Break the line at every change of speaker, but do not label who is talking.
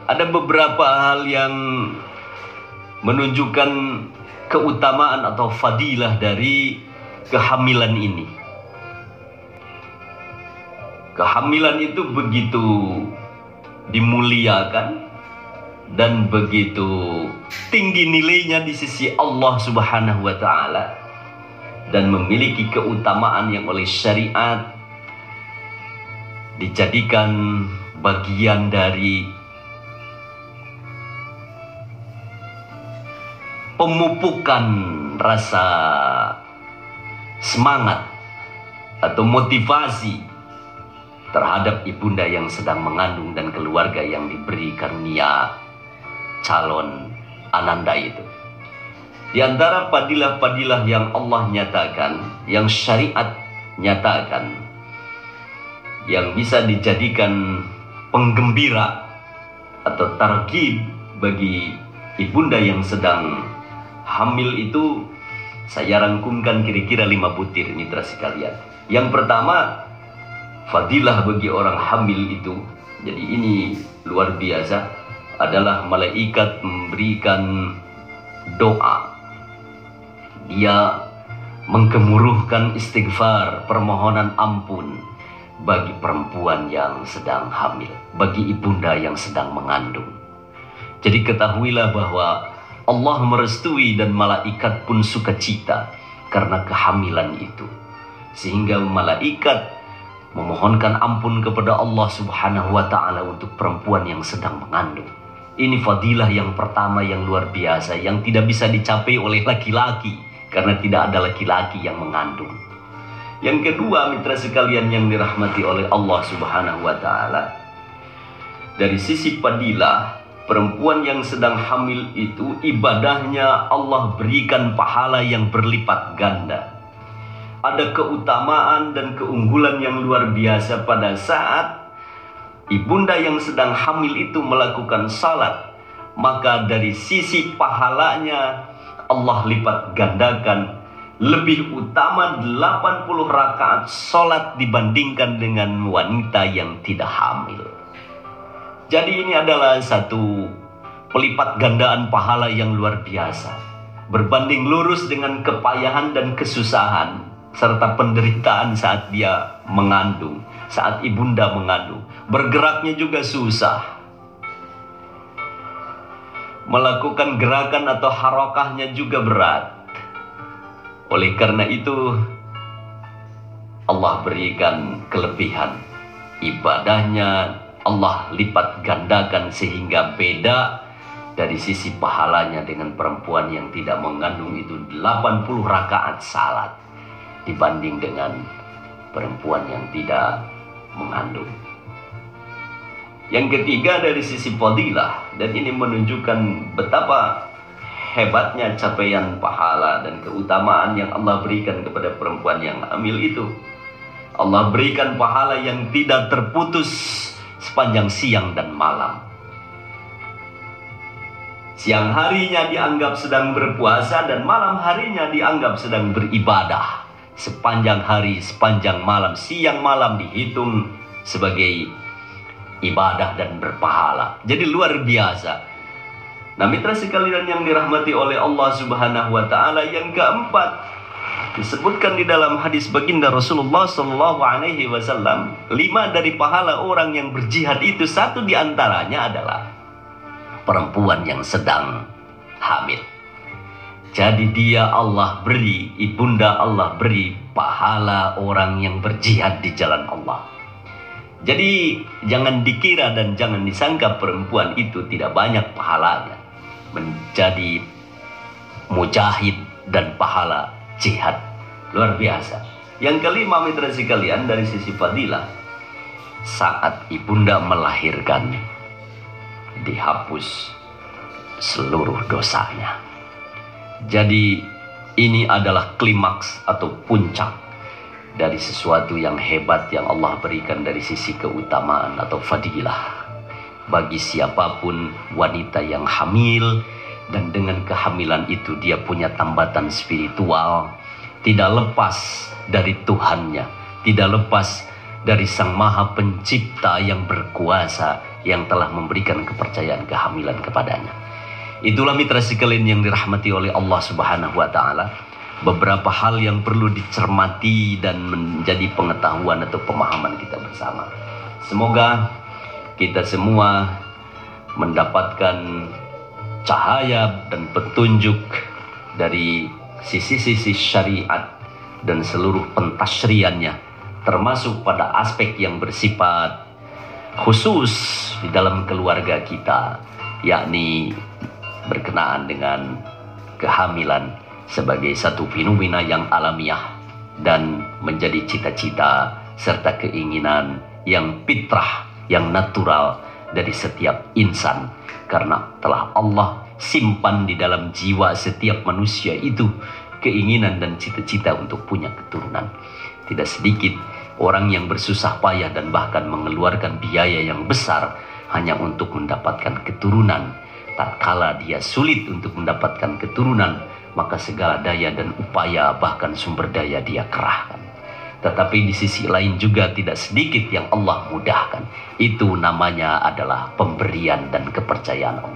ada beberapa hal yang menunjukkan keutamaan atau fadilah dari kehamilan ini. Kehamilan itu begitu dimuliakan dan begitu tinggi nilainya di sisi Allah Subhanahu wa taala, dan memiliki keutamaan yang oleh syariat dijadikan bagian dari pemupukan rasa semangat atau motivasi terhadap ibunda yang sedang mengandung dan keluarga yang diberi karunia calon ananda itu. Di antara fadilah-fadilah yang Allah nyatakan, yang syariat nyatakan, yang bisa dijadikan penggembira atau targhib bagi ibunda yang sedang hamil itu, saya rangkumkan kira-kira 5 butir mitra sekalian. Yang pertama, fadilah bagi orang hamil itu, jadi ini luar biasa, adalah malaikat memberikan doa. Dia menggemuruhkan istighfar, permohonan ampun bagi perempuan yang sedang hamil, bagi ibunda yang sedang mengandung. Jadi ketahuilah bahwa Allah merestui dan malaikat pun sukacita karena kehamilan itu, sehingga malaikat memohonkan ampun kepada Allah Subhanahu wa taala untuk perempuan yang sedang mengandung. Ini fadilah yang pertama yang luar biasa, yang tidak bisa dicapai oleh laki-laki karena tidak ada laki-laki yang mengandung. Yang kedua, mitra sekalian yang dirahmati oleh Allah Subhanahu wa taala, dari sisi fadilah, perempuan yang sedang hamil itu ibadahnya Allah berikan pahala yang berlipat ganda. Ada keutamaan dan keunggulan yang luar biasa pada saat ibunda yang sedang hamil itu melakukan salat, maka dari sisi pahalanya Allah lipat gandakan, lebih utama 80 rakaat salat dibandingkan dengan wanita yang tidak hamil. Jadi ini adalah satu pelipat gandaan pahala yang luar biasa, berbanding lurus dengan kepayahan dan kesusahan serta penderitaan saat dia mengandung, saat ibunda mengandung. Bergeraknya juga susah, melakukan gerakan atau harakahnya juga berat. Oleh karena itu Allah berikan kelebihan, ibadahnya Allah lipat gandakan sehingga beda dari sisi pahalanya dengan perempuan yang tidak mengandung itu 80 rakaat salat dibanding dengan perempuan yang tidak mengandung. Yang ketiga, dari sisi fadilah, dan ini menunjukkan betapa hebatnya capaian pahala dan keutamaan yang Allah berikan kepada perempuan yang hamil itu. Allah berikan pahala yang tidak terputus sepanjang siang dan malam. Siang harinya dianggap sedang berpuasa dan malam harinya dianggap sedang beribadah. Sepanjang hari, sepanjang malam, siang malam dihitung sebagai ibadah dan berpahala. Jadi luar biasa. Nah, mitra sekalian yang dirahmati oleh Allah Subhanahu wa taala, yang keempat disebutkan di dalam hadis baginda Rasulullah sallallahu alaihi wasallam, 5 dari pahala orang yang berjihad itu, satu di antaranya adalah perempuan yang sedang hamil. Jadi dia Allah beri, ibunda Allah beri pahala orang yang berjihad di jalan Allah. Jadi jangan dikira dan jangan disangka perempuan itu tidak banyak pahalanya menjadi mujahid dan pahala jihad. Luar biasa. Yang kelima, mitra sekalian, dari sisi fadilah, saat ibunda melahirkan dihapus seluruh dosanya. Jadi ini adalah klimaks atau puncak dari sesuatu yang hebat yang Allah berikan dari sisi keutamaan atau fadilah bagi siapapun wanita yang hamil, dan dengan kehamilan itu dia punya tambatan spiritual, tidak lepas dari Tuhannya, tidak lepas dari Sang Maha Pencipta yang berkuasa yang telah memberikan kepercayaan kehamilan kepadanya. Itulah mitra sekalian yang dirahmati oleh Allah Subhanahu wa taala, beberapa hal yang perlu dicermati dan menjadi pengetahuan atau pemahaman kita bersama. Semoga kita semua mendapatkan cahaya dan petunjuk dari sisi-sisi syariat dan seluruh pentasyriannya, termasuk pada aspek yang bersifat khusus di dalam keluarga kita, yakni berkenaan dengan kehamilan sebagai satu fenomena yang alamiah dan menjadi cita-cita serta keinginan yang fitrah, yang natural dari setiap insan, karena telah Allah simpan di dalam jiwa setiap manusia itu keinginan dan cita-cita untuk punya keturunan. Tidak sedikit orang yang bersusah payah dan bahkan mengeluarkan biaya yang besar hanya untuk mendapatkan keturunan. Tatkala dia sulit untuk mendapatkan keturunan, maka segala daya dan upaya bahkan sumber daya dia kerahkan. Tetapi di sisi lain juga tidak sedikit yang Allah mudahkan. Itu namanya adalah pemberian dan kepercayaan Allah.